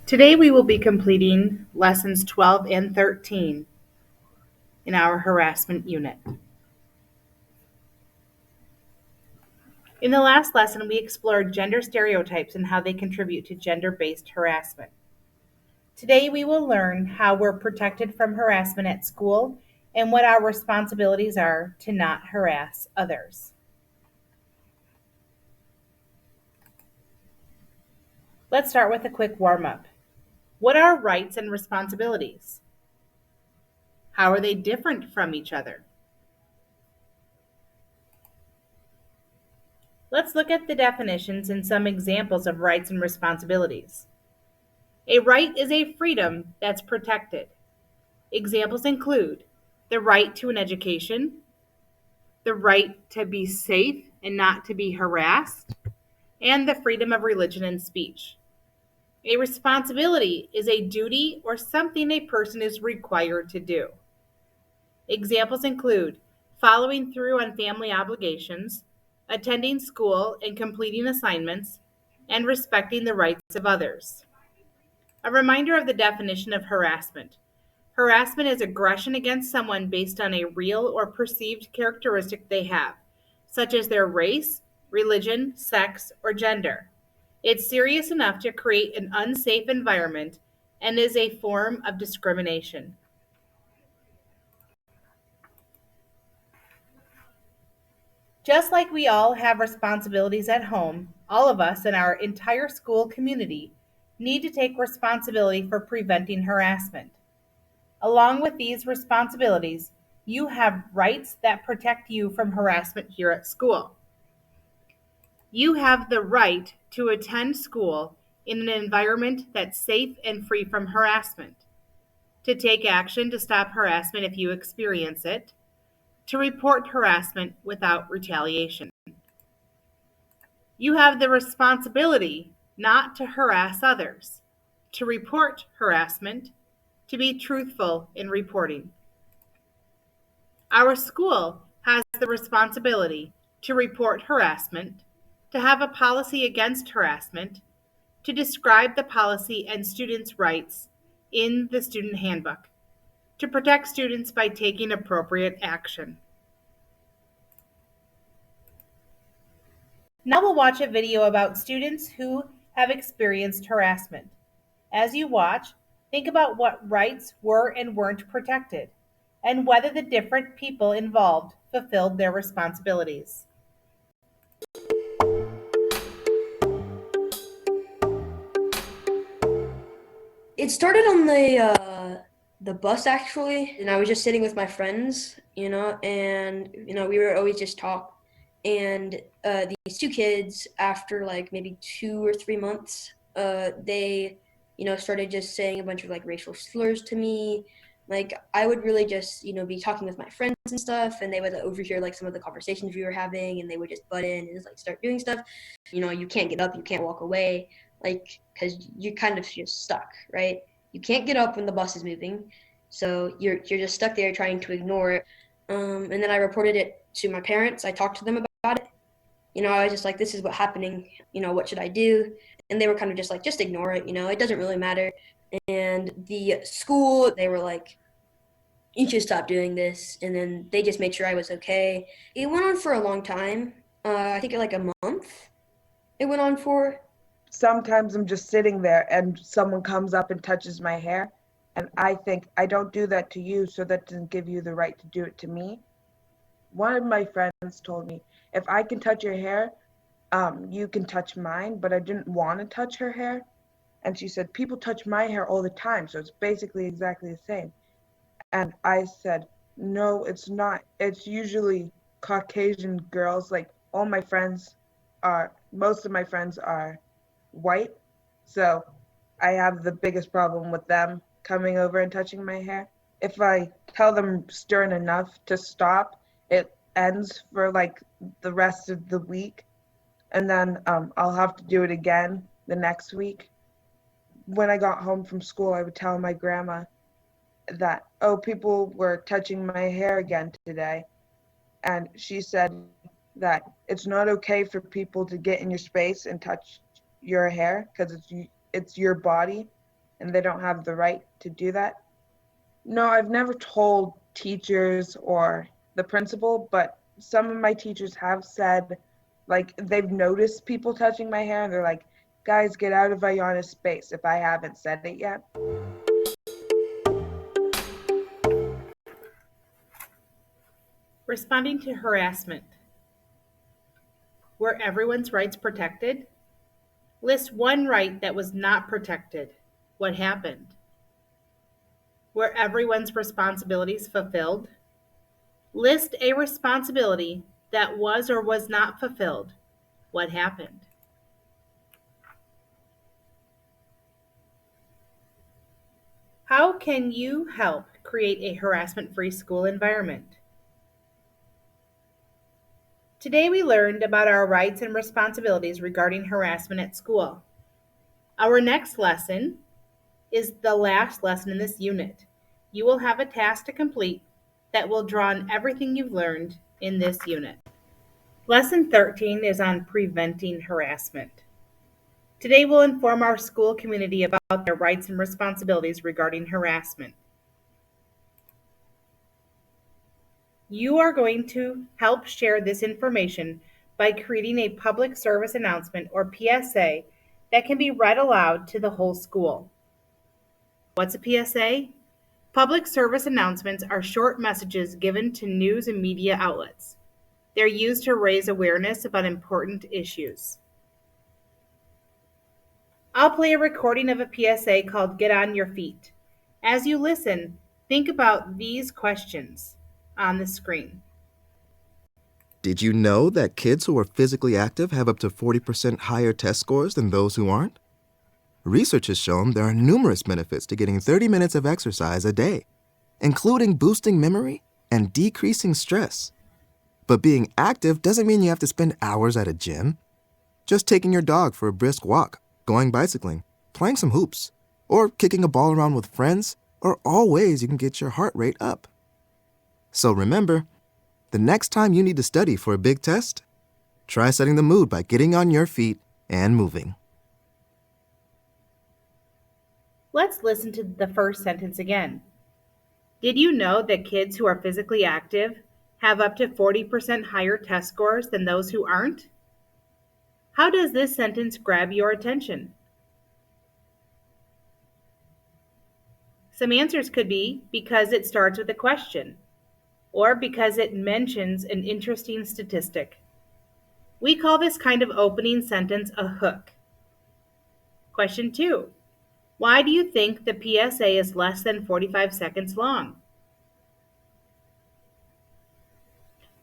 Today we will be completing lessons 12 and 13 in our harassment unit. In the last lesson, we explored gender stereotypes and how they contribute to gender-based harassment. Today we will learn how we're protected from harassment at school and what our responsibilities are to not harass others. Let's start with a quick warm-up. What are rights and responsibilities? How are they different from each other? Let's look at the definitions and some examples of rights and responsibilities. A right is a freedom that's protected. Examples include the right to an education, the right to be safe and not to be harassed, and the freedom of religion and speech. A responsibility is a duty or something a person is required to do. Examples include following through on family obligations, attending school and completing assignments, and respecting the rights of others. A reminder of the definition of harassment. Harassment is aggression against someone based on a real or perceived characteristic they have, such as their race, religion, sex, or gender. It's serious enough to create an unsafe environment and is a form of discrimination. Just like we all have responsibilities at home, all of us in our entire school community need to take responsibility for preventing harassment. Along with these responsibilities, you have rights that protect you from harassment here at school. You have the right to attend school in an environment that's safe and free from harassment, to take action to stop harassment if you experience it, to report harassment without retaliation. You have the responsibility not to harass others, to report harassment, to be truthful in reporting. Our school has the responsibility to report harassment, to have a policy against harassment, to describe the policy and students' rights in the student handbook, to protect students by taking appropriate action. Now we'll watch a video about students who have experienced harassment. As you watch, think about what rights were and weren't protected, and whether the different people involved fulfilled their responsibilities. It started on the bus actually, and I was just sitting with my friends, and we were always just talk. And these two kids, after like maybe 2 or 3 months, they started just saying a bunch of like racial slurs to me. Like I would really just be talking with my friends and stuff, and they would overhear like some of the conversations we were having, and they would just butt in and just like start doing stuff. You can't get up, you can't walk away, like because you're kind of just stuck, right? You can't get up when the bus is moving, so you're just stuck there trying to ignore it. And then I reported it to my parents. I talked to them about it. I was just like, this is what's happening. What should I do? And they were kind of just like, just ignore it. It doesn't really matter. And the school, they were like, you should stop doing this. And then they just made sure I was okay. It went on for a long time. I think like a month it went on for. Sometimes I'm just sitting there and someone comes up and touches my hair, and I think, I don't do that to you, so that doesn't give you the right to do it to me. One of my friends told me, if I can touch your hair, you can touch mine, but I didn't want to touch her hair. And she said, people touch my hair all the time, so it's basically exactly the same. And I said, no, it's not. It's usually Caucasian girls. Like most of my friends are white. So I have the biggest problem with them coming over and touching my hair. If I tell them stern enough to stop, it ends for like the rest of the week. And then I'll have to do it again the next week. When I got home from school, I would tell my grandma that, oh, people were touching my hair again today. And she said that it's not okay for people to get in your space and touch your hair because it's your body. and they don't have the right to do that. No, I've never told teachers or the principal, but some of my teachers have said, like, they've noticed people touching my hair and they're like, guys, get out of Ayana's space if I haven't said it yet. Responding to harassment. Were everyone's rights protected? List one right that was not protected. What happened? Were everyone's responsibilities fulfilled? List a responsibility that was or was not fulfilled. What happened? How can you help create a harassment-free school environment? Today we learned about our rights and responsibilities regarding harassment at school. Our next lesson is the last lesson in this unit. You will have a task to complete that will draw on everything you've learned in this unit. Lesson 13 is on preventing harassment. Today we'll inform our school community about their rights and responsibilities regarding harassment. You are going to help share this information by creating a public service announcement or PSA that can be read aloud to the whole school. What's a PSA? Public service announcements are short messages given to news and media outlets. They're used to raise awareness about important issues. I'll play a recording of a PSA called Get On Your Feet. As you listen, think about these questions on the screen. Did you know that kids who are physically active have up to 40% higher test scores than those who aren't? Research has shown there are numerous benefits to getting 30 minutes of exercise a day, including boosting memory and decreasing stress. But being active doesn't mean you have to spend hours at a gym. Just taking your dog for a brisk walk, going bicycling, playing some hoops, or kicking a ball around with friends are all ways you can get your heart rate up. So remember, the next time you need to study for a big test, try setting the mood by getting on your feet and moving. Let's listen to the first sentence again. Did you know that kids who are physically active have up to 40% higher test scores than those who aren't? How does this sentence grab your attention? Some answers could be because it starts with a question, or because it mentions an interesting statistic. We call this kind of opening sentence a hook. Question 2. Why do you think the PSA is less than 45 seconds long?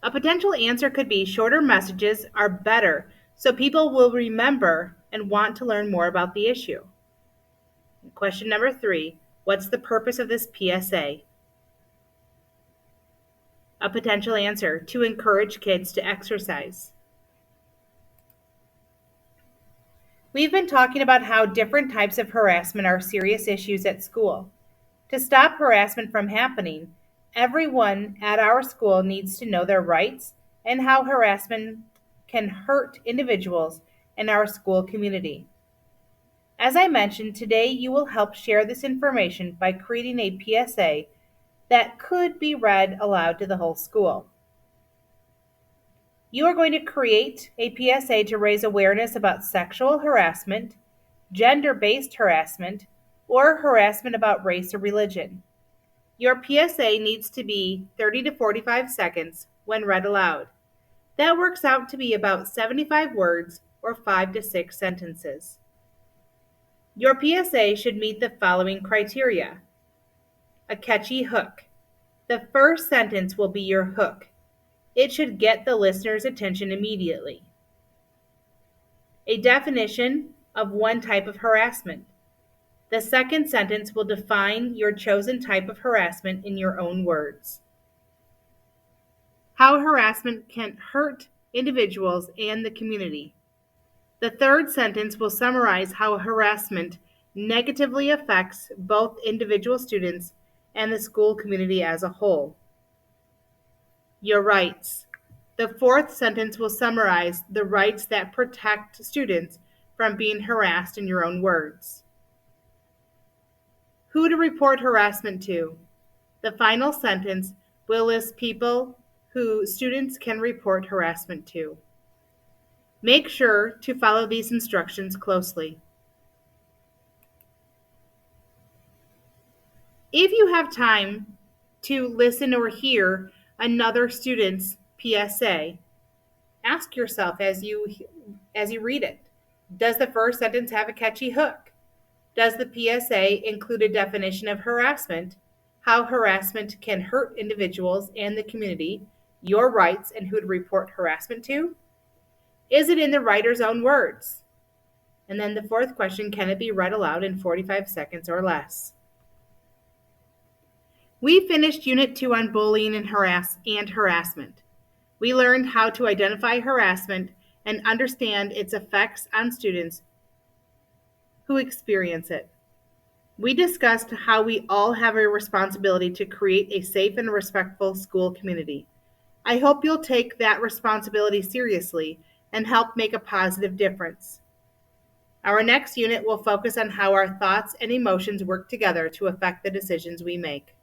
A potential answer could be shorter messages are better, so people will remember and want to learn more about the issue. Question number 3, what's the purpose of this PSA? A potential answer, to encourage kids to exercise. We've been talking about how different types of harassment are serious issues at school. To stop harassment from happening, everyone at our school needs to know their rights and how harassment can hurt individuals in our school community. As I mentioned, today you will help share this information by creating a PSA that could be read aloud to the whole school. You are going to create a PSA to raise awareness about sexual harassment, gender-based harassment, or harassment about race or religion. Your PSA needs to be 30 to 45 seconds when read aloud. That works out to be about 75 words or 5 to 6 sentences. Your PSA should meet the following criteria. A catchy hook. The first sentence will be your hook. It should get the listener's attention immediately. A definition of one type of harassment. The second sentence will define your chosen type of harassment in your own words. How harassment can hurt individuals and the community. The third sentence will summarize how harassment negatively affects both individual students and the school community as a whole. Your rights. The fourth sentence will summarize the rights that protect students from being harassed in your own words. Who to report harassment to. The final sentence will list people who students can report harassment to. Make sure to follow these instructions closely. If you have time to listen or hear another student's PSA, ask yourself as you read it, does the first sentence have a catchy hook? Does the PSA include a definition of harassment, how harassment can hurt individuals and the community, your rights, and who to report harassment to? Is it in the writer's own words? And then the fourth question, can it be read aloud in 45 seconds or less? We finished Unit 2 on bullying and harassment. We learned how to identify harassment and understand its effects on students who experience it. We discussed how we all have a responsibility to create a safe and respectful school community. I hope you'll take that responsibility seriously and help make a positive difference. Our next unit will focus on how our thoughts and emotions work together to affect the decisions we make.